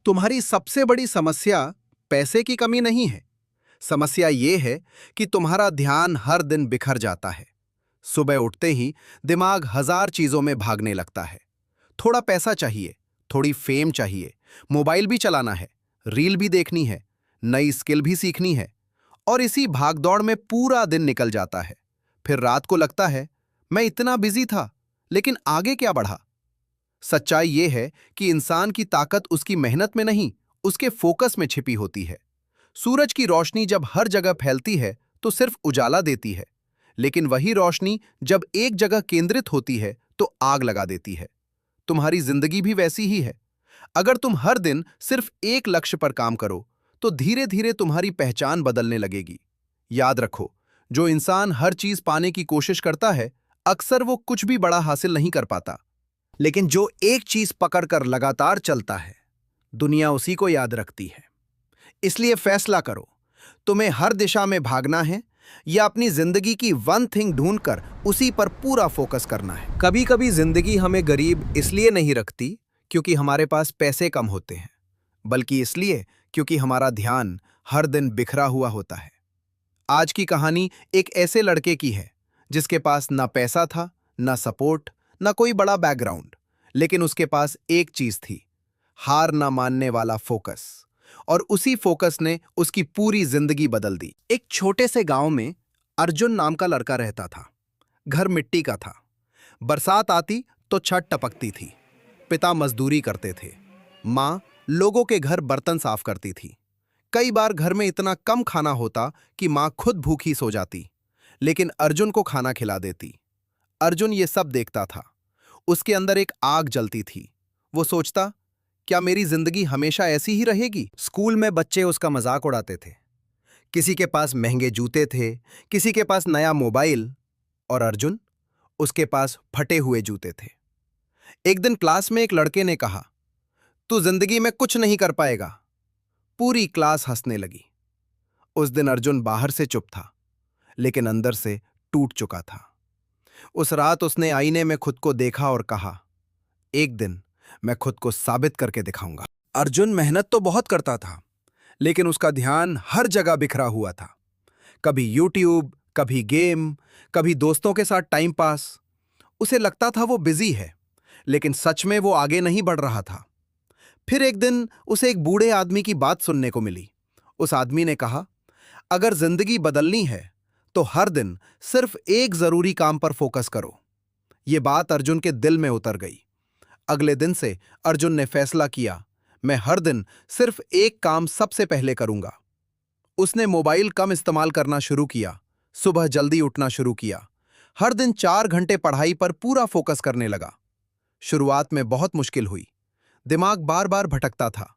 तुम्हारी सबसे बड़ी समस्या पैसे की कमी नहीं है। समस्या ये है कि तुम्हारा ध्यान हर दिन बिखर जाता है। सुबह उठते ही दिमाग हजार चीजों में भागने लगता है। थोड़ा पैसा चाहिए, थोड़ी फेम चाहिए, मोबाइल भी चलाना है, रील भी देखनी है, नई स्किल भी सीखनी है। और इसी भागदौड़ में पूरा दिन निकल जाता है। फिर रात को लगता है, मैं इतना बिजी था, लेकिन आगे क्या बढ़ा? सच्चाई यह है कि इंसान की ताकत उसकी मेहनत में नहीं, उसके फोकस में छिपी होती है। सूरज की रोशनी जब हर जगह फैलती है तो सिर्फ उजाला देती है, लेकिन वही रोशनी जब एक जगह केंद्रित होती है तो आग लगा देती है। तुम्हारी जिंदगी भी वैसी ही है। अगर तुम हर दिन सिर्फ एक लक्ष्य पर काम करो तो धीरे धीरे तुम्हारी पहचान बदलने लगेगी। याद रखो, जो इंसान हर चीज पाने की कोशिश करता है, अक्सर वो कुछ भी बड़ा हासिल नहीं कर पाता। लेकिन जो एक चीज पकड़कर लगातार चलता है, दुनिया उसी को याद रखती है। इसलिए फैसला करो, तुम्हें हर दिशा में भागना है या अपनी जिंदगी की वन थिंग ढूंढकर उसी पर पूरा फोकस करना है। कभी कभी जिंदगी हमें गरीब इसलिए नहीं रखती क्योंकि हमारे पास पैसे कम होते हैं, बल्कि इसलिए क्योंकि हमारा ध्यान हर दिन बिखरा हुआ होता है। आज की कहानी एक ऐसे लड़के की है जिसके पास ना पैसा था, ना सपोर्ट, ना कोई बड़ा बैकग्राउंड, लेकिन उसके पास एक चीज थी, हार ना मानने वाला फोकस। और उसी फोकस ने उसकी पूरी जिंदगी बदल दी। एक छोटे से गांव में अर्जुन नाम का लड़का रहता था। घर मिट्टी का था। बरसात आती तो छत टपकती थी। पिता मजदूरी करते थे। माँ लोगों के घर बर्तन साफ करती थी। कई बार घर में इतना कम खाना होता कि माँ खुद भूखी सो जाती, लेकिन अर्जुन को खाना खिला देती। अर्जुन ये सब देखता था। उसके अंदर एक आग जलती थी। वो सोचता, क्या मेरी जिंदगी हमेशा ऐसी ही रहेगी? स्कूल में बच्चे उसका मजाक उड़ाते थे। किसी के पास महंगे जूते थे, किसी के पास नया मोबाइल, और अर्जुन, उसके पास फटे हुए जूते थे। एक दिन क्लास में एक लड़के ने कहा, तू जिंदगी में कुछ नहीं कर पाएगा। पूरी क्लास हंसने लगी। उस दिन अर्जुन बाहर से चुप था, लेकिन अंदर से टूट चुका था। उस रात उसने आईने में खुद को देखा और कहा, एक दिन मैं खुद को साबित करके दिखाऊंगा। अर्जुन मेहनत तो बहुत करता था, लेकिन उसका ध्यान हर जगह बिखरा हुआ था। कभी यूट्यूब, कभी गेम, कभी दोस्तों के साथ टाइम पास। उसे लगता था वो बिजी है, लेकिन सच में वो आगे नहीं बढ़ रहा था। फिर एक दिन उसे एक बूढ़े आदमी की बात सुनने को मिली। उस आदमी ने कहा, अगर जिंदगी बदलनी है तो हर दिन सिर्फ एक जरूरी काम पर फोकस करो। ये बात अर्जुन के दिल में उतर गई। अगले दिन से अर्जुन ने फैसला किया, मैं हर दिन सिर्फ एक काम सबसे पहले करूंगा। उसने मोबाइल कम इस्तेमाल करना शुरू किया, सुबह जल्दी उठना शुरू किया, हर दिन 4 घंटे पढ़ाई पर पूरा फोकस करने लगा। शुरुआत में बहुत मुश्किल हुई। दिमाग बार बार भटकता था,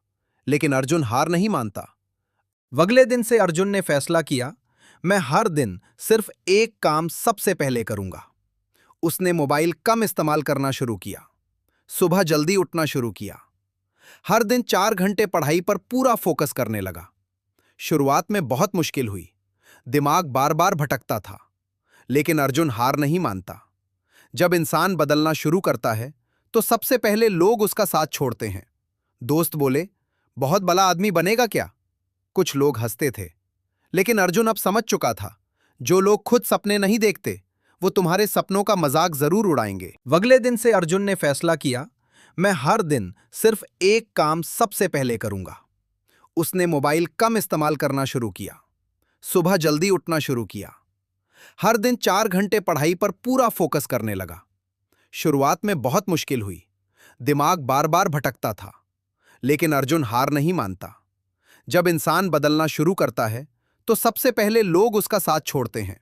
लेकिन अर्जुन हार नहीं मानता। अगले दिन से अर्जुन ने फैसला किया, मैं हर दिन सिर्फ एक काम सबसे पहले करूंगा। उसने मोबाइल कम इस्तेमाल करना शुरू किया, सुबह जल्दी उठना शुरू किया, हर दिन 4 घंटे पढ़ाई पर पूरा फोकस करने लगा। शुरुआत में बहुत मुश्किल हुई। दिमाग बार बार भटकता था, लेकिन अर्जुन हार नहीं मानता। जब इंसान बदलना शुरू करता है तो सबसे पहले लोग उसका साथ छोड़ते हैं। दोस्त बोले, बहुत बड़ा आदमी बनेगा क्या? कुछ लोग हंसते थे, लेकिन अर्जुन अब समझ चुका था, जो लोग खुद सपने नहीं देखते वो तुम्हारे सपनों का मजाक जरूर उड़ाएंगे। अगले दिन से अर्जुन ने फैसला किया, मैं हर दिन सिर्फ एक काम सबसे पहले करूंगा। उसने मोबाइल कम इस्तेमाल करना शुरू किया, सुबह जल्दी उठना शुरू किया, हर दिन 4 घंटे पढ़ाई पर पूरा फोकस करने लगा। शुरुआत में बहुत मुश्किल हुई। दिमाग बार बार भटकता था, लेकिन अर्जुन हार नहीं मानता। जब इंसान बदलना शुरू करता है तो सबसे पहले लोग उसका साथ छोड़ते हैं।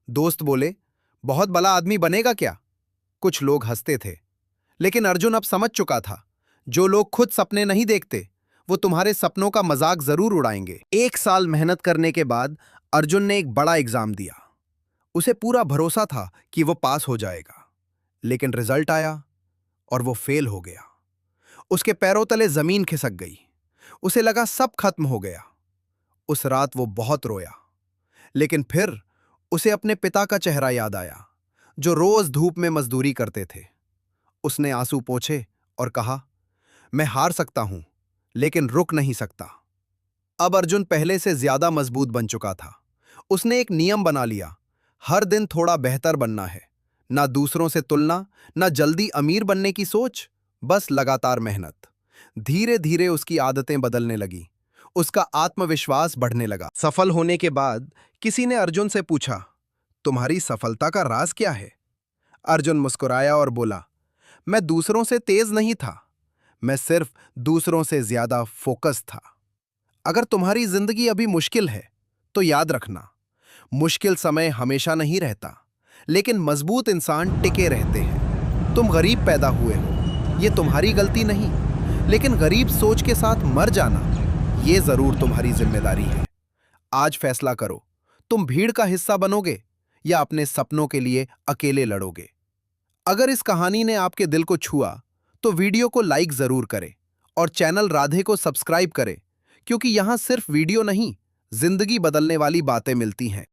दोस्त बोले, बहुत बड़ा आदमी बनेगा क्या? कुछ लोग हंसते थे, लेकिन अर्जुन अब समझ चुका था, जो लोग खुद सपने नहीं देखते वो तुम्हारे सपनों का मजाक जरूर उड़ाएंगे। 1 साल मेहनत करने के बाद अर्जुन ने एक बड़ा एग्जाम दिया। उसे पूरा भरोसा था कि वो पास हो जाएगा, लेकिन रिजल्ट आया और वो फेल हो गया। उसके पैरों तले जमीन खिसक गई। उसे लगा सब खत्म हो गया। उस रात वो बहुत रोया, लेकिन फिर उसे अपने पिता का चेहरा याद आया, जो रोज धूप में मजदूरी करते थे। उसने आंसू पोंछे और कहा, मैं हार सकता हूं, लेकिन रुक नहीं सकता। अब अर्जुन पहले से ज्यादा मजबूत बन चुका था। उसने एक नियम बना लिया, हर दिन थोड़ा बेहतर बनना है। ना दूसरों से तुलना, ना जल्दी अमीर बनने की सोच, बस लगातार मेहनत। धीरे धीरे उसकी आदतें बदलने लगी, उसका आत्मविश्वास बढ़ने लगा। सफल होने के बाद किसी ने अर्जुन से पूछा, तुम्हारी सफलता का राज क्या है? अर्जुन मुस्कुराया और बोला, मैं दूसरों से तेज नहीं था, मैं सिर्फ दूसरों से ज्यादा फोकस था। अगर तुम्हारी जिंदगी अभी मुश्किल है तो याद रखना, मुश्किल समय हमेशा नहीं रहता, लेकिन मजबूत इंसान टिके रहते हैं। तुम गरीब पैदा हुए हो, ये तुम्हारी गलती नहीं, लेकिन गरीब सोच के साथ मर जाना, ये जरूर तुम्हारी जिम्मेदारी है। आज फैसला करो, तुम भीड़ का हिस्सा बनोगे या अपने सपनों के लिए अकेले लड़ोगे। अगर इस कहानी ने आपके दिल को छुआ तो वीडियो को लाइक जरूर करें और चैनल राधे को सब्सक्राइब करें, क्योंकि यहां सिर्फ वीडियो नहीं, जिंदगी बदलने वाली बातें मिलती हैं।